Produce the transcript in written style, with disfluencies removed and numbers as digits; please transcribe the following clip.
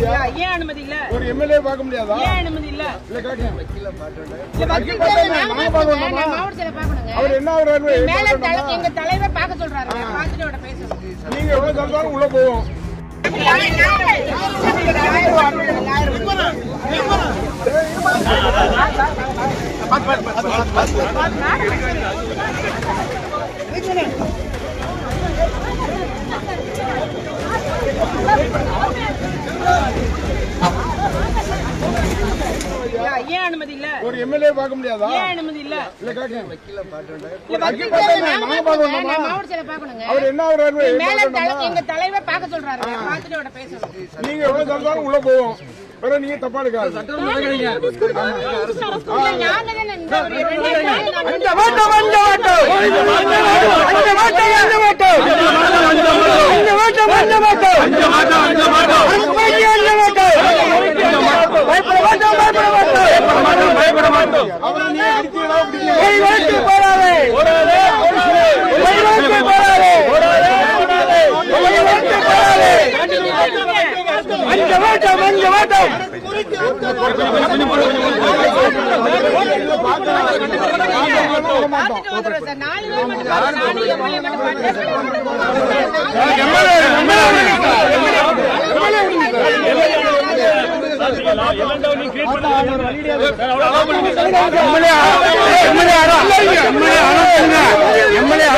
இல்லையா? ஏன் அனுமதி இல்ல? ஒரு எம்எல்ஏ பார்க்க முடியாதா? ஏன் அனுமதி இல்ல? இல்ல கேட்க அவர் என்ன ஆகுறாரு? எங்க தலைவர் பார்க்க சொல்றாரு. பார்த்துட்டு அவட பேசணும். நீங்க எவ்வளவு தந்தாலும் உள்ள போவோம். ஏன் அனுமதி இல்ல? ஒரு எம்எல்ஏ பார்க்க முடியாதா? ஏன் அனுமதி இல்ல? இல்ல கேட்க அவர் என்ன ஆகுறாரு? எங்க தலைவர் பார்க்க சொல்றாரு. பார்த்துட்டு அவட பேசணும். நீங்க எவ்வளவு தந்தாலும் உள்ள போவோம். வேற நீங்க தப்பா எடுக்காது. எம்எல்ஏ